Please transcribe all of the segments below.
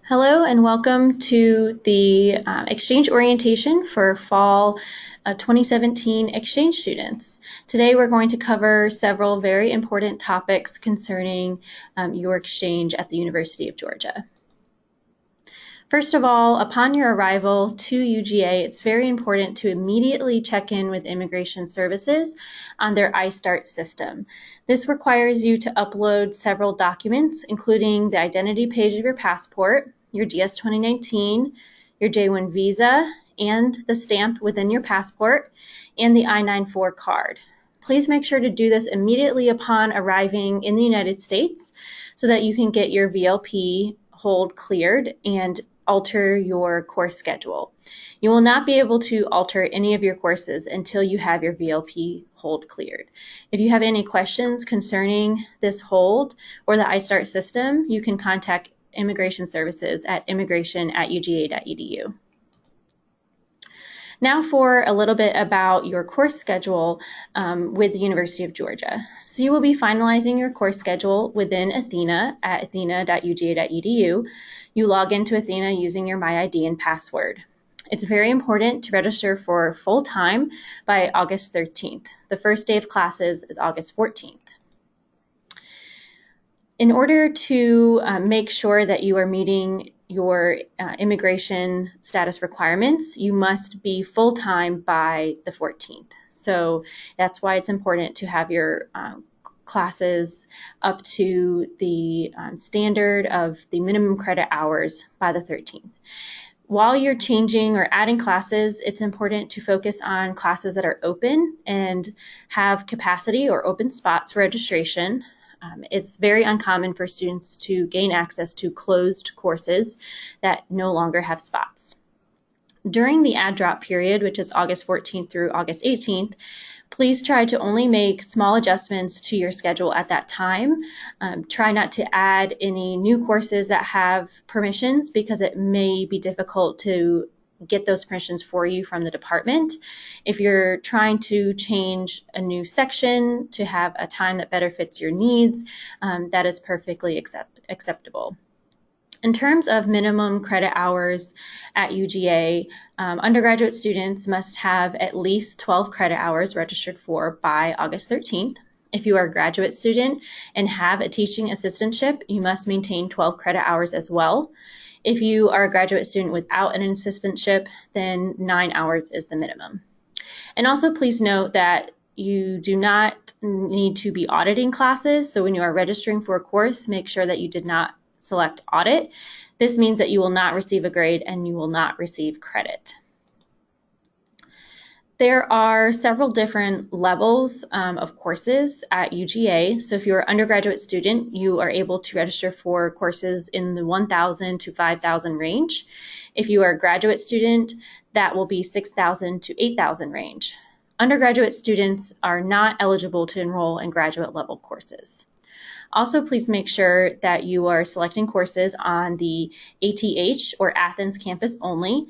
Hello and welcome to the exchange orientation for fall 2017 exchange students. Today we're going to cover several very important topics concerning your exchange at the University of Georgia. First of all, upon your arrival to UGA, it's very important to immediately check in with Immigration Services on their iStart system. This requires you to upload several documents, including the identity page of your passport, your DS 2019, your J-1 visa, and the stamp within your passport, and the I-94 card. Please make sure to do this immediately upon arriving in the United States so that you can get your VLP hold cleared and alter your course schedule. You will not be able to alter any of your courses until you have your VLP hold cleared. If you have any questions concerning this hold or the iStart system, you can contact Immigration Services at immigration@uga.edu. Now for a little bit about your course schedule with the University of Georgia. So you will be finalizing your course schedule within Athena at athena.uga.edu. You log into Athena using your MyID and password. It's very important to register for full time by August 13th. The first day of classes is August 14th. In order to make sure that you are meeting your immigration status requirements, you must be full-time by the 14th. So that's why it's important to have your classes up to the standard of the minimum credit hours by the 13th. While you're changing or adding classes, it's important to focus on classes that are open and have capacity or open spots for registration. It's very uncommon for students to gain access to closed courses that no longer have spots. During the add drop period, which is August 14th through August 18th, please try to only make small adjustments to your schedule at that time. Try not to add any new courses that have permissions because it may be difficult to get those permissions for you from the department. If you're trying to change a new section to have a time that better fits your needs, that is perfectly acceptable. In terms of minimum credit hours at UGA, undergraduate students must have at least 12 credit hours registered for by August 13th. If you are a graduate student and have a teaching assistantship, you must maintain 12 credit hours as well. If you are a graduate student without an assistantship, then 9 hours is the minimum. And also please note that you do not need to be auditing classes. So when you are registering for a course, make sure that you did not select audit. This means that you will not receive a grade and you will not receive credit. There are several different levels of courses at UGA. So if you're an undergraduate student, you are able to register for courses in the 1,000 to 5,000 range. If you are a graduate student, that will be 6,000 to 8,000 range. Undergraduate students are not eligible to enroll in graduate level courses. Also, please make sure that you are selecting courses on the ATH or Athens campus only.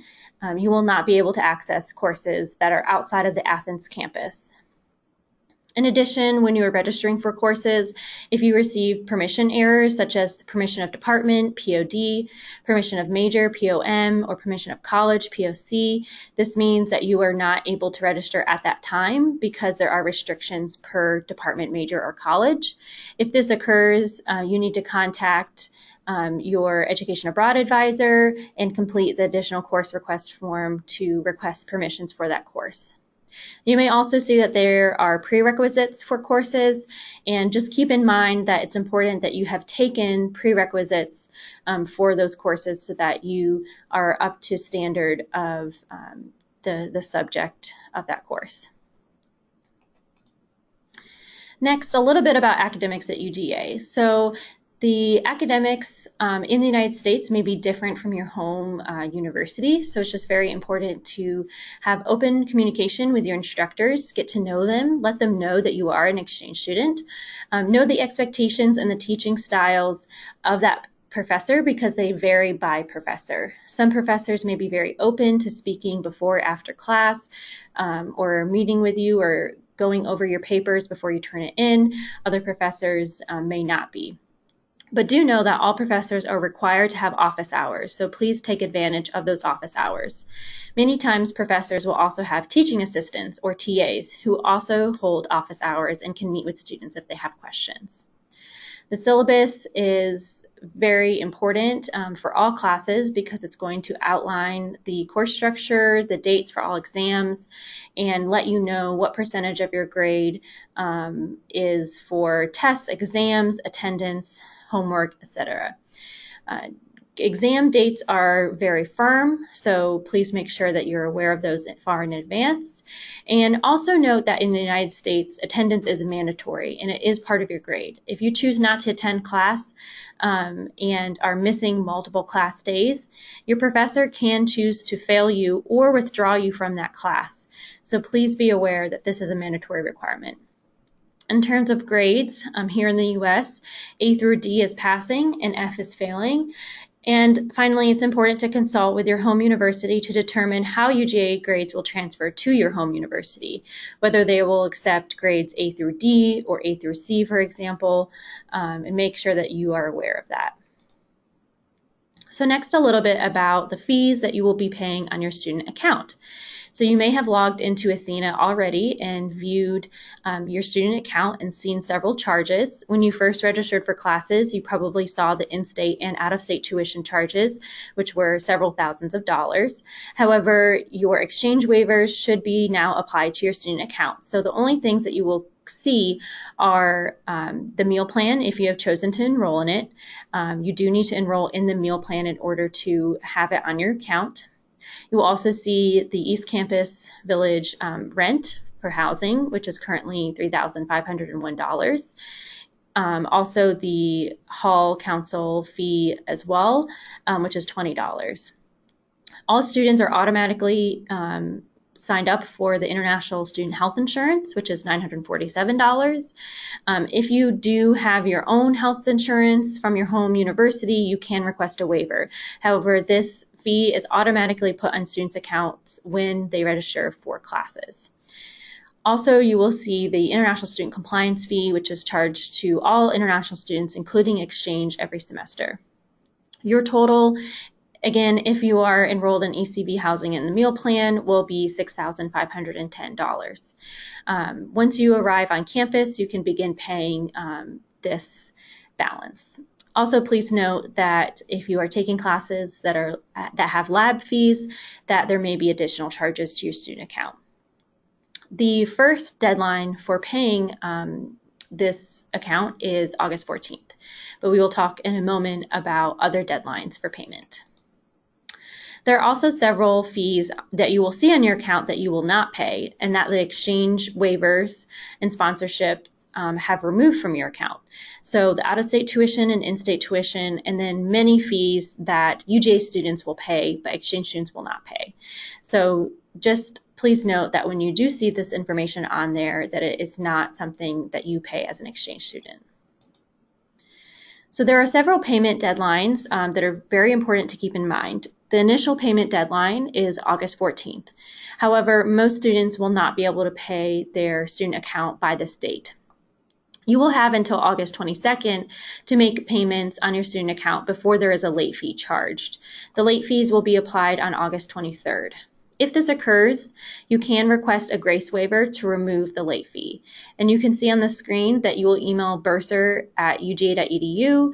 You will not be able to access courses that are outside of the Athens campus. In addition, when you are registering for courses, if you receive permission errors such as permission of department, POD, permission of major, POM, or permission of college, POC, this means that you are not able to register at that time because there are restrictions per department, major, or college. If this occurs, you need to contact your Education Abroad advisor and complete the additional course request form to request permissions for that course. You may also see that there are prerequisites for courses, and just keep in mind that it's important that you have taken prerequisites for those courses so that you are up to standard of the subject of that course. Next, a little bit about academics at UGA. So the academics in the United States may be different from your home university, so it's just very important to have open communication with your instructors, get to know them, let them know that you are an exchange student, know the expectations and the teaching styles of that professor because they vary by professor. Some professors may be very open to speaking before or after class or meeting with you or going over your papers before you turn it in. Other professors may not be. But do know that all professors are required to have office hours, so please take advantage of those office hours. Many times professors will also have teaching assistants or TAs who also hold office hours and can meet with students if they have questions. The syllabus is very important for all classes because it's going to outline the course structure, the dates for all exams, and let you know what percentage of your grade is for tests, exams, attendance, homework, etc. Exam dates are very firm, so please make sure that you're aware of those far in advance. And also note that in the United States, attendance is mandatory and it is part of your grade. If you choose not to attend class and are missing multiple class days, your professor can choose to fail you or withdraw you from that class. So please be aware that this is a mandatory requirement. In terms of grades, here in the US, A through D is passing and F is failing. And finally, it's important to consult with your home university to determine how UGA grades will transfer to your home university, whether they will accept grades A through D or A through C, for example, and make sure that you are aware of that. So next, a little bit about the fees that you will be paying on your student account. So you may have logged into Athena already and viewed your student account and seen several charges. When you first registered for classes, you probably saw the in-state and out-of-state tuition charges, which were several thousands of dollars. However, your exchange waivers should be now applied to your student account. So the only things that you will see are the meal plan if you have chosen to enroll in it. You do need to enroll in the meal plan in order to have it on your account. You will also see the East Campus Village rent for housing, which is currently $3,501. Also the Hall Council fee as well, which is $20. All students are automatically signed up for the International Student Health Insurance, which is $947. If you do have your own health insurance from your home university, you can request a waiver. However, this fee is automatically put on students' accounts when they register for classes. Also, you will see the International Student Compliance fee, which is charged to all international students, including exchange, every semester. Your total, again, if you are enrolled in ECV housing and the meal plan, will be $6,510. Once you arrive on campus, you can begin paying this balance. Also, please note that if you are taking classes that have lab fees, that there may be additional charges to your student account. The first deadline for paying this account is August 14th, but we will talk in a moment about other deadlines for payment. There are also several fees that you will see on your account that you will not pay, and that the exchange waivers and sponsorships have removed from your account. So the out-of-state tuition and in-state tuition, and then many fees that UGA students will pay, but exchange students will not pay. So just please note that when you do see this information on there, that it is not something that you pay as an exchange student. So there are several payment deadlines that are very important to keep in mind. The initial payment deadline is August 14th. However, most students will not be able to pay their student account by this date. You will have until August 22nd to make payments on your student account before there is a late fee charged. The late fees will be applied on August 23rd. If this occurs, you can request a grace waiver to remove the late fee. And you can see on the screen that you will email bursar@uga.edu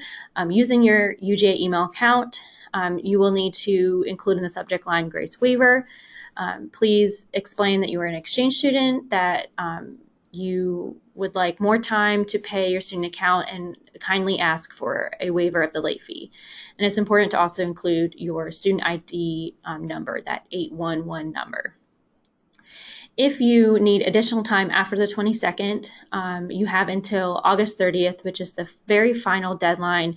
using your UGA email account. You will need to include in the subject line grace waiver. Please explain that you are an exchange student, that you would like more time to pay your student account, and kindly ask for a waiver of the late fee. And it's important to also include your student ID number, that 811 number. If you need additional time after the 22nd, you have until August 30th, which is the very final deadline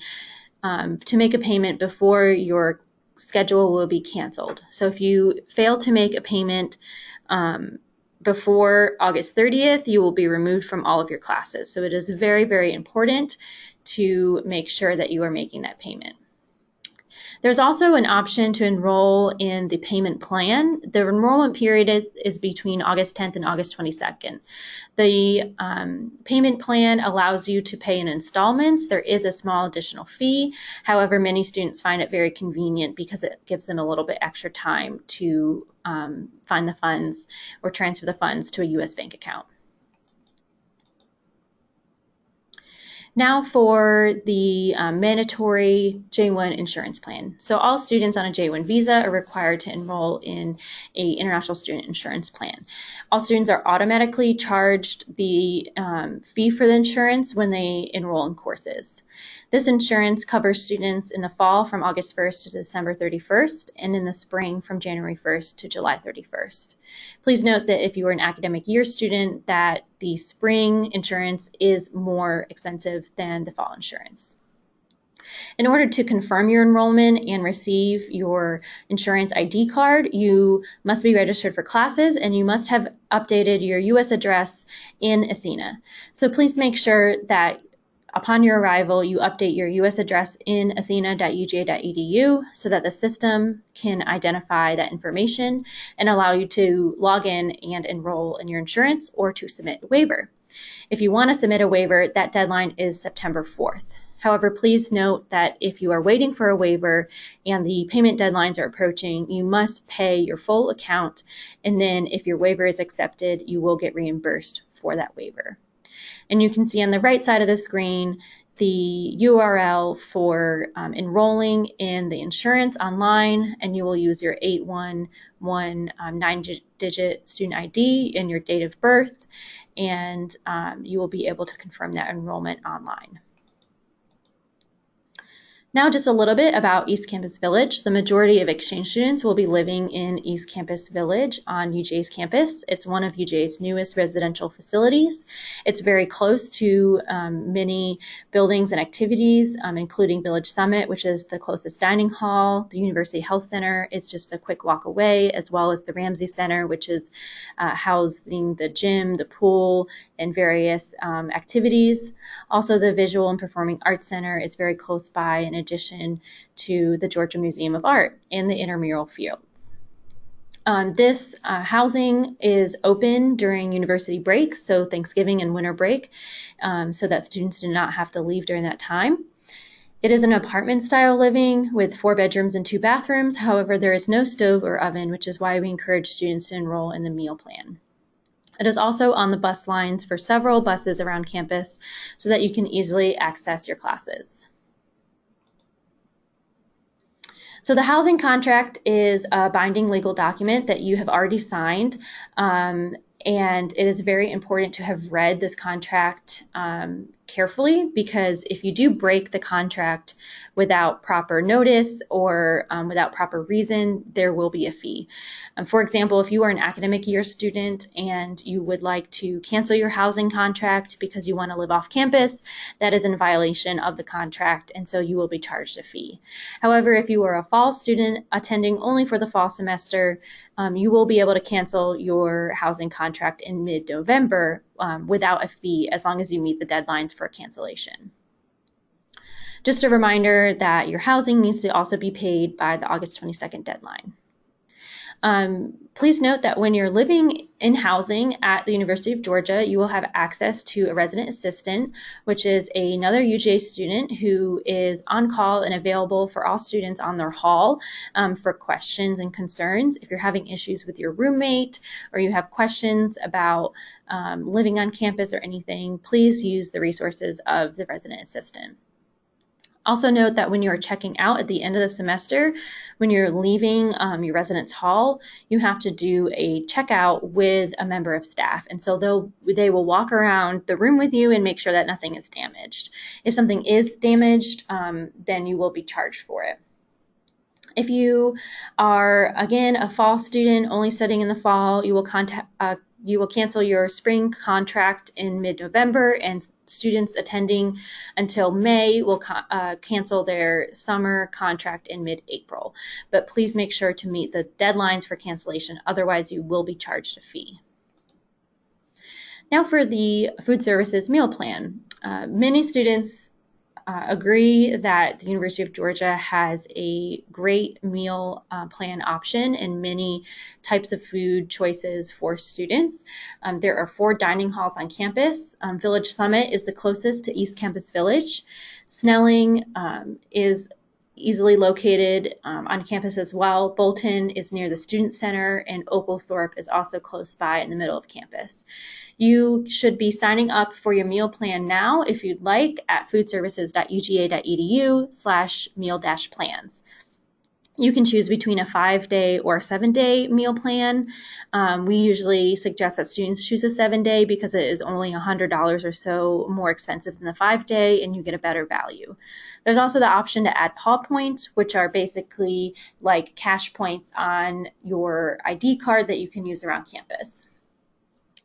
to make a payment before your schedule will be canceled. So if you fail to make a payment before August 30th, you will be removed from all of your classes. So it is very, very important to make sure that you are making that payment. There's also an option to enroll in the payment plan. The enrollment period is between August 10th and August 22nd. The payment plan allows you to pay in installments. There is a small additional fee. However, many students find it very convenient because it gives them a little bit extra time to find the funds or transfer the funds to a U.S. bank account. Now for the mandatory J-1 insurance plan. So all students on a J-1 visa are required to enroll in an international student insurance plan. All students are automatically charged the fee for the insurance when they enroll in courses. This insurance covers students in the fall from August 1st to December 31st and in the spring from January 1st to July 31st. Please note that if you are an academic year student, that the spring insurance is more expensive than the fall insurance. In order to confirm your enrollment and receive your insurance ID card, you must be registered for classes and you must have updated your U.S. address in Athena. So please make sure that upon your arrival, you update your U.S. address in athena.uga.edu so that the system can identify that information and allow you to log in and enroll in your insurance or to submit a waiver. If you want to submit a waiver, that deadline is September 4th. However, please note that if you are waiting for a waiver and the payment deadlines are approaching, you must pay your full account, and then if your waiver is accepted, you will get reimbursed for that waiver. And you can see on the right side of the screen the URL for enrolling in the insurance online, and you will use your 811 9-digit student ID and your date of birth, and you will be able to confirm that enrollment online. Now just a little bit about East Campus Village. The majority of exchange students will be living in East Campus Village on UJ's campus. It's one of UJ's newest residential facilities. It's very close to many buildings and activities, including Village Summit, which is the closest dining hall, the University Health Center. It's just a quick walk away, as well as the Ramsey Center, which is housing the gym, the pool, and various activities. Also, the Visual and Performing Arts Center is very close by, in addition to the Georgia Museum of Art and the intramural fields. This housing is open during university breaks, so Thanksgiving and winter break, so that students do not have to leave during that time. It is an apartment style living with 4 bedrooms and 2 bathrooms. However, there is no stove or oven, which is why we encourage students to enroll in the meal plan. It is also on the bus lines for several buses around campus so that you can easily access your classes. So the housing contract is a binding legal document that you have already signed, and it is very important to have read this contract carefully, because if you do break the contract without proper notice or without proper reason, there will be a fee. For example, if you are an academic year student and you would like to cancel your housing contract because you want to live off campus, that is in violation of the contract, and so you will be charged a fee. However, if you are a fall student attending only for the fall semester, you will be able to cancel your housing contract in mid-November without a fee, as long as you meet the deadlines for cancellation. Just a reminder that your housing needs to also be paid by the August 22nd deadline. Please note that when you're living in housing at the University of Georgia, you will have access to a resident assistant, which is another UJ student who is on call and available for all students on their hall for questions and concerns. If you're having issues with your roommate or you have questions about living on campus or anything, please use the resources of the resident assistant. Also note that when you are checking out at the end of the semester, when you're leaving your residence hall, you have to do a checkout with a member of staff. And so they will walk around the room with you and make sure that nothing is damaged. If something is damaged, then you will be charged for it. If you are, again, a fall student only studying in the fall, you will cancel your spring contract in mid-November, and students attending until May will cancel their summer contract in mid-April. But please make sure to meet the deadlines for cancellation, otherwise you will be charged a fee. Now for the food services meal plan. Many students agree that the University of Georgia has a great meal plan option and many types of food choices for students. There are 4 dining halls on campus. Village Summit is the closest to East Campus Village. Snelling is easily located on campus as well. Bolton is near the Student Center, and Oglethorpe is also close by in the middle of campus. You should be signing up for your meal plan now if you'd like at foodservices.uga.edu/meal-plans. You can choose between a 5-day or a 7-day meal plan. We usually suggest that students choose a 7-day because it is only $100 or so more expensive than the 5-day, and you get a better value. There's also the option to add PAW points, which are basically like cash points on your ID card that you can use around campus.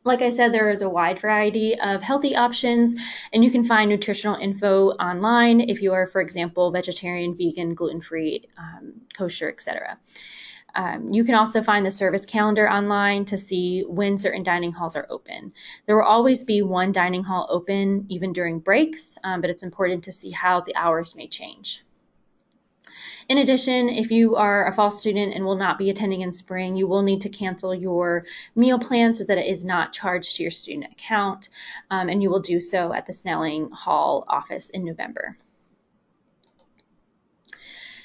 Like I said, there is a wide variety of healthy options, and you can find nutritional info online if you are, for example, vegetarian, vegan, gluten-free, kosher, etc. You can also find the service calendar online to see when certain dining halls are open. There will always be one dining hall open even during breaks, but it's important to see how the hours may change. In addition, if you are a fall student and will not be attending in spring, you will need to cancel your meal plan so that it is not charged to your student account, and you will do so at the Snelling Hall office in November.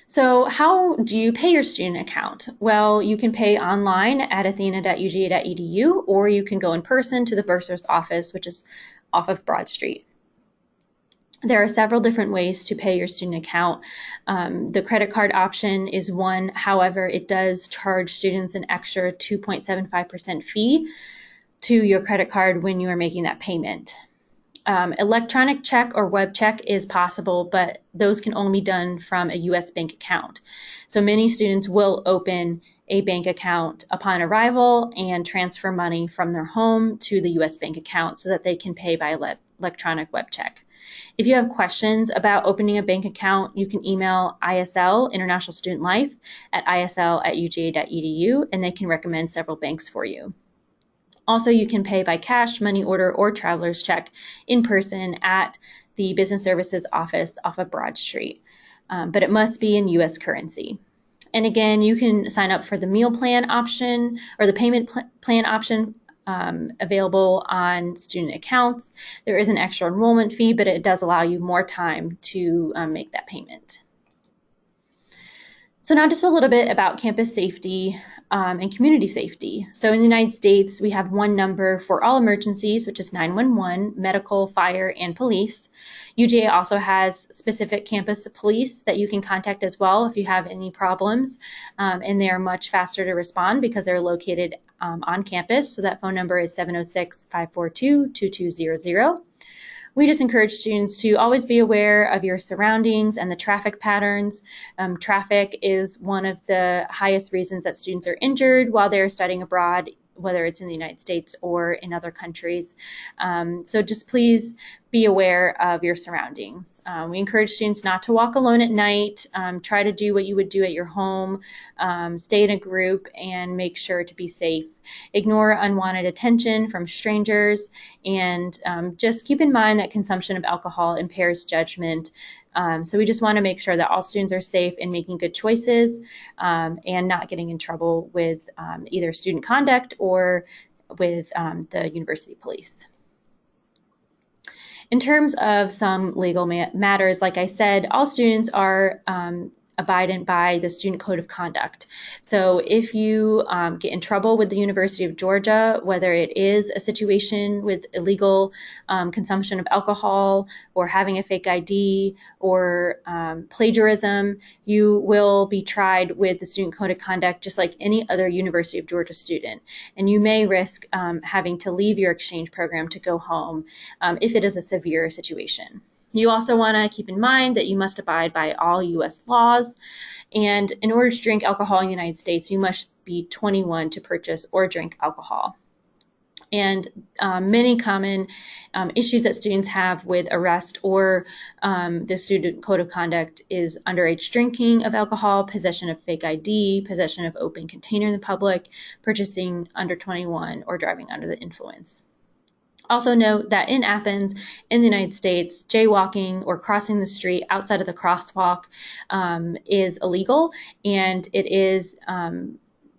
So how do you pay your student account? Well, you can pay online at athena.uga.edu, or you can go in person to the bursar's office, which is off of Broad Street. There are several different ways to pay your student account. The credit card option is one. However, it does charge students an extra 2.75% fee to your credit card when you are making that payment. Electronic check or web check is possible, but those can only be done from a U.S. bank account. So many students will open a bank account upon arrival and transfer money from their home to the U.S. bank account so that they can pay by electronic web check. If you have questions about opening a bank account, you can email ISL, International Student Life, at isl@uga.edu, and they can recommend several banks for you. Also, you can pay by cash, money order, or traveler's check in person at the Business Services office off of Broad Street, but it must be in U.S. currency. And again, you can sign up for the meal plan option or the payment plan option available on student accounts. There is an extra enrollment fee, but it does allow you more time to make that payment. So now just a little bit about campus safety and community safety. So in the United States, we have one number for all emergencies, which is 911, medical, fire, and police. UGA also has specific campus police that you can contact as well if you have any problems, and they are much faster to respond because they're located on campus. So that phone number is 706-542-2200. We just encourage students to always be aware of your surroundings and the traffic patterns. Traffic is one of the highest reasons that students are injured while they're studying abroad, whether it's in the United States or in other countries. So just please be aware of your surroundings. We encourage students not to walk alone at night. Try to do what you would do at your home. Stay in a group and make sure to be safe. Ignore unwanted attention from strangers, and just keep in mind that consumption of alcohol impairs judgment. So we just want to make sure that all students are safe and making good choices and not getting in trouble with either student conduct or with the university police. In terms of some legal matters, like I said, all students are abiding by the Student Code of Conduct. So if you get in trouble with the University of Georgia, whether it is a situation with illegal consumption of alcohol or having a fake ID or plagiarism, you will be tried with the Student Code of Conduct just like any other University of Georgia student. And you may risk having to leave your exchange program to go home if it is a severe situation. You also want to keep in mind that you must abide by all U.S. laws, and in order to drink alcohol in the United States, you must be 21 to purchase or drink alcohol. And many common issues that students have with arrest or the Student Code of Conduct is underage drinking of alcohol, possession of fake ID, possession of open container in the public, purchasing under 21, or driving under the influence. Also note that in Athens, in the United States, jaywalking or crossing the street outside of the crosswalk is illegal, and it is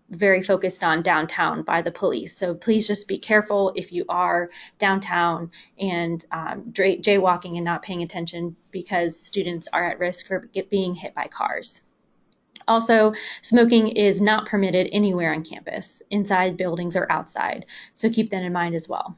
very focused on downtown by the police. So please just be careful if you are downtown and jaywalking and not paying attention, because students are at risk for being hit by cars. Also, smoking is not permitted anywhere on campus, inside buildings or outside. So keep that in mind as well.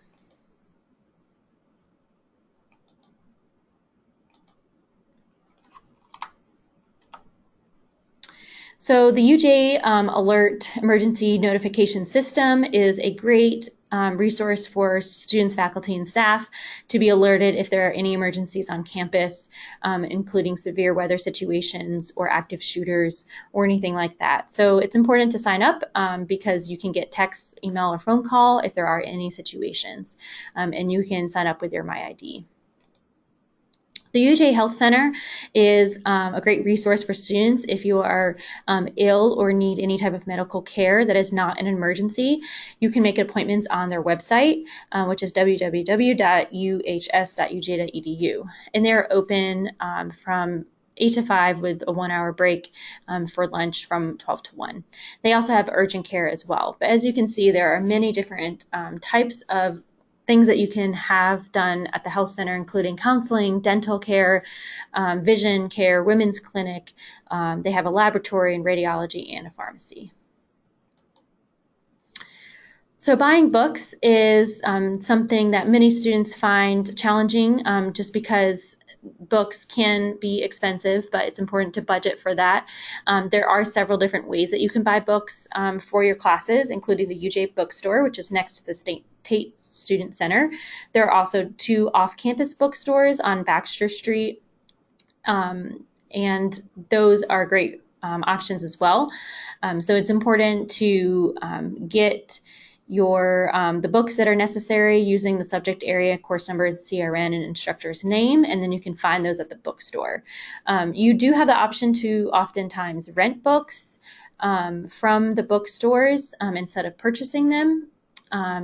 So the UJ Alert Emergency Notification System is a great resource for students, faculty, and staff to be alerted if there are any emergencies on campus, including severe weather situations or active shooters or anything like that. So it's important to sign up because you can get text, email, or phone call if there are any situations, and you can sign up with your MyID. The UJ Health Center is a great resource for students if you are ill or need any type of medical care that is not an emergency. You can make appointments on their website, which is www.uhs.uj.edu. And they're open from 8 to 5 with a 1-hour break for lunch from 12 to 1. They also have urgent care as well. But as you can see, there are many different types of things that you can have done at the health center, including counseling, dental care, vision care, women's clinic. They have a laboratory and radiology and a pharmacy. So buying books is something that many students find challenging just because books can be expensive, but it's important to budget for that. There are several different ways that you can buy books for your classes, including the UJ Bookstore, which is next to the Tate Student Center. There are also 2 off-campus bookstores on Baxter Street, and those are great options as well. So it's important to get the books that are necessary using the subject area, course number, CRN, and instructor's name, and then you can find those at the bookstore. You do have the option to oftentimes rent books from the bookstores instead of purchasing them.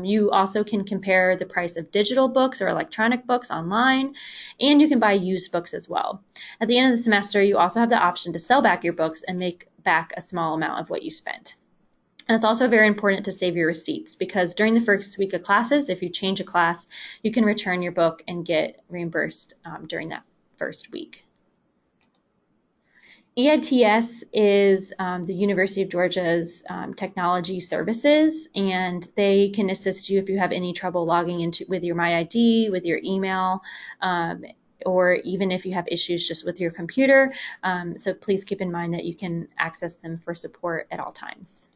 You also can compare the price of digital books or electronic books online, and you can buy used books as well. At the end of the semester, you also have the option to sell back your books and make back a small amount of what you spent. And it's also very important to save your receipts, because during the first week of classes, if you change a class, you can return your book and get reimbursed during that first week. EITS is the University of Georgia's technology services, and they can assist you if you have any trouble logging into with your MyID, with your email, or even if you have issues just with your computer. So please keep in mind that you can access them for support at all times.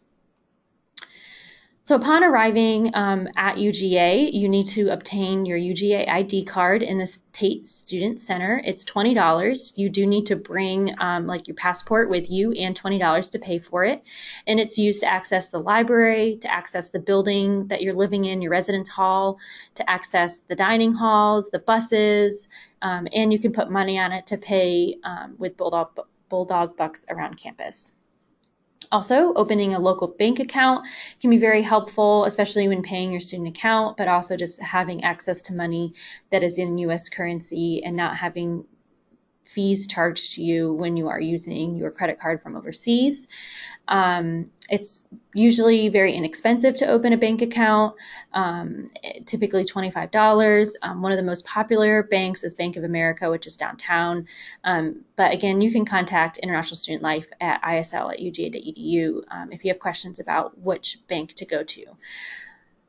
So upon arriving at UGA, you need to obtain your UGA ID card in the Tate Student Center. It's $20. You do need to bring like your passport with you and $20 to pay for it. And it's used to access the library, to access the building that you're living in, your residence hall, to access the dining halls, the buses, and you can put money on it to pay with Bulldog Bucks around campus. Also, opening a local bank account can be very helpful, especially when paying your student account, but also just having access to money that is in U.S. currency and not having fees charged to you when you are using your credit card from overseas. It's usually very inexpensive to open a bank account, typically $25. One of the most popular banks is Bank of America, which is downtown. But again, you can contact International Student Life at isl@uga.edu if you have questions about which bank to go to.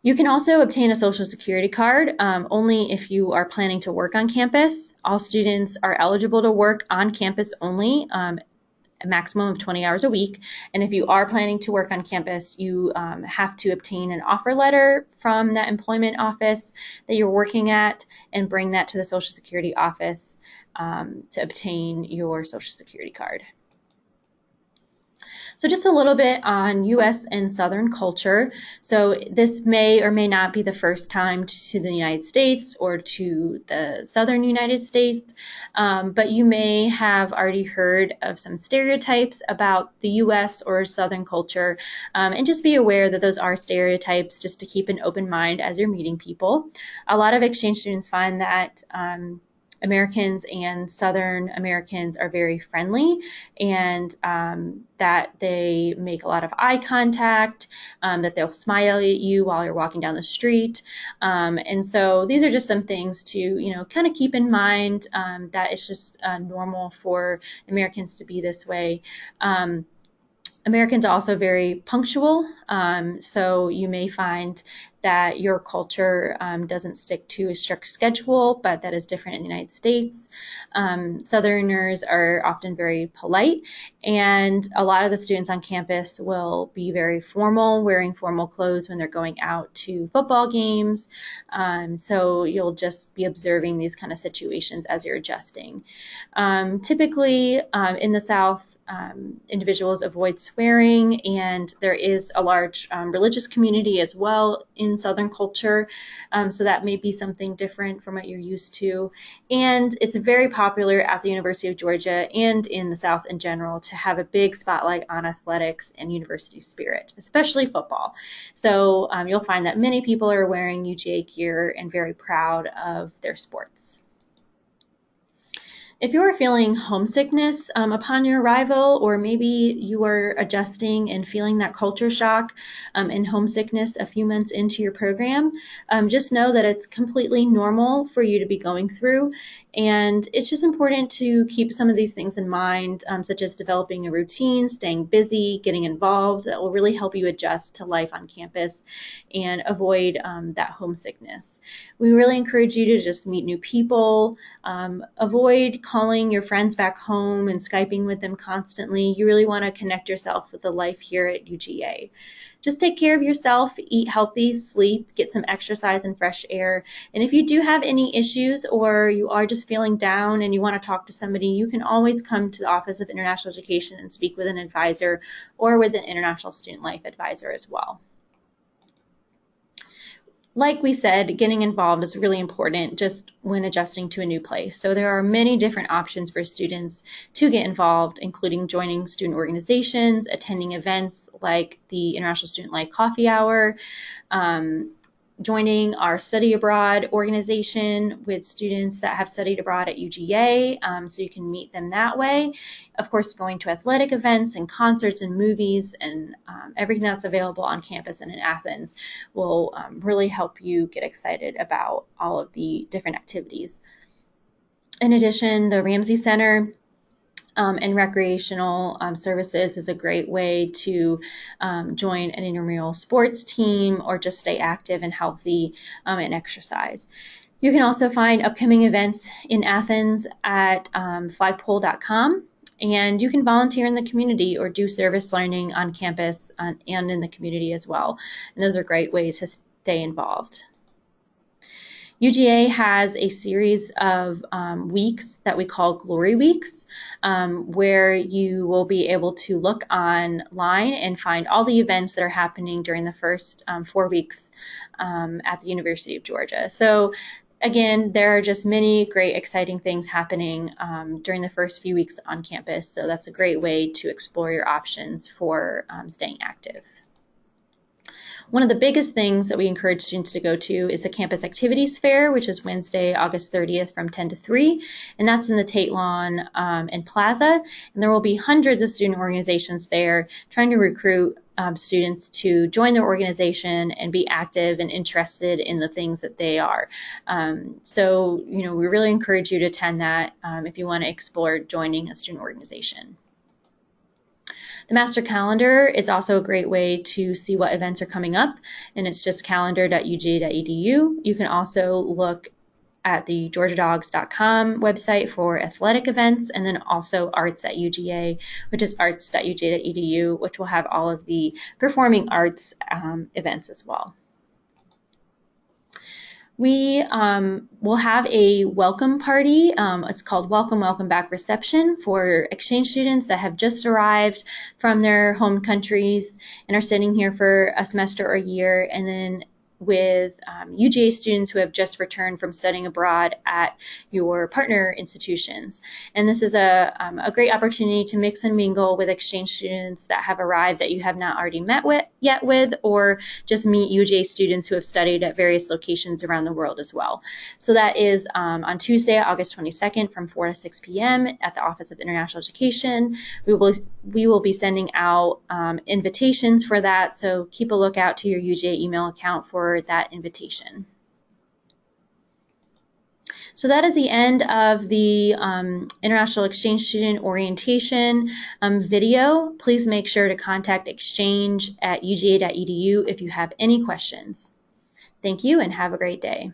You can also obtain a Social Security card only if you are planning to work on campus. All students are eligible to work on campus only, a maximum of 20 hours a week. And if you are planning to work on campus, you have to obtain an offer letter from that employment office that you're working at and bring that to the Social Security office to obtain your Social Security card. So just a little bit on U.S. and Southern culture. So this may or may not be the first time to the United States or to the Southern United States, but you may have already heard of some stereotypes about the U.S. or Southern culture, and just be aware that those are stereotypes, just to keep an open mind as you're meeting people. A lot of exchange students find that Americans and Southern Americans are very friendly, and that they make a lot of eye contact, that they'll smile at you while you're walking down the street. And so these are just some things to, kind of keep in mind, that it's just normal for Americans to be this way. Americans are also very punctual, so you may find that your culture doesn't stick to a strict schedule, but that is different in the United States. Southerners are often very polite, and a lot of the students on campus will be very formal, wearing formal clothes when they're going out to football games. So you'll just be observing these kind of situations as you're adjusting. Typically, in the South, individuals avoid swearing, and there is a large religious community as well in Southern culture, so that may be something different from what you're used to. And it's very popular at the University of Georgia and in the South in general to have a big spotlight on athletics and university spirit, especially football. So you'll find that many people are wearing UGA gear and very proud of their sports. If you are feeling homesickness upon your arrival, or maybe you are adjusting and feeling that culture shock and homesickness a few months into your program, just know that it's completely normal for you to be going through. And it's just important to keep some of these things in mind, such as developing a routine, staying busy, getting involved. That will really help you adjust to life on campus and avoid that homesickness. We really encourage you to just meet new people, avoid calling your friends back home and Skyping with them constantly. You really want to connect yourself with the life here at UGA. Just take care of yourself, eat healthy, sleep, get some exercise and fresh air. And if you do have any issues, or you are just feeling down and you want to talk to somebody, you can always come to the Office of International Education and speak with an advisor or with an International Student Life advisor as well. Like we said, getting involved is really important just when adjusting to a new place. So there are many different options for students to get involved, including joining student organizations, attending events like the International Student Life Coffee Hour, joining our study abroad organization with students that have studied abroad at UGA, so you can meet them that way. Of course, going to athletic events and concerts and movies and everything that's available on campus and in Athens will really help you get excited about all of the different activities. In addition, the Ramsey Center and recreational services is a great way to join an intramural sports team or just stay active and healthy and exercise. You can also find upcoming events in Athens at flagpole.com, and you can volunteer in the community or do service learning on campus and in the community as well. And those are great ways to stay involved. UGA has a series of weeks that we call Glory Weeks, where you will be able to look online and find all the events that are happening during the first 4 weeks at the University of Georgia. So again, there are just many great, exciting things happening during the first few weeks on campus. So that's a great way to explore your options for staying active. One of the biggest things that we encourage students to go to is the Campus Activities Fair, which is Wednesday, August 30th from 10 to 3, and that's in the Tate Lawn and Plaza. And there will be hundreds of student organizations there trying to recruit students to join their organization and be active and interested in the things that they are. So, we really encourage you to attend that if you want to explore joining a student organization. The master calendar is also a great way to see what events are coming up, and it's just calendar.uga.edu. You can also look at the georgiadogs.com website for athletic events, and then also arts at UGA, which is arts.uga.edu, which will have all of the performing arts events as well. We will have a welcome party. It's called Welcome, Welcome Back Reception for exchange students that have just arrived from their home countries and are sitting here for a semester or a year, and then with UGA students who have just returned from studying abroad at your partner institutions. And this is a great opportunity to mix and mingle with exchange students that have arrived that you have not already met with, or just meet UGA students who have studied at various locations around the world as well. So that is on Tuesday, August 22nd from 4 to 6 p.m. at the Office of International Education. We will be sending out invitations for that, so keep a lookout to your UGA email account for that invitation. So that is the end of the International Exchange Student Orientation video. Please make sure to contact exchange@uga.edu if you have any questions. Thank you and have a great day.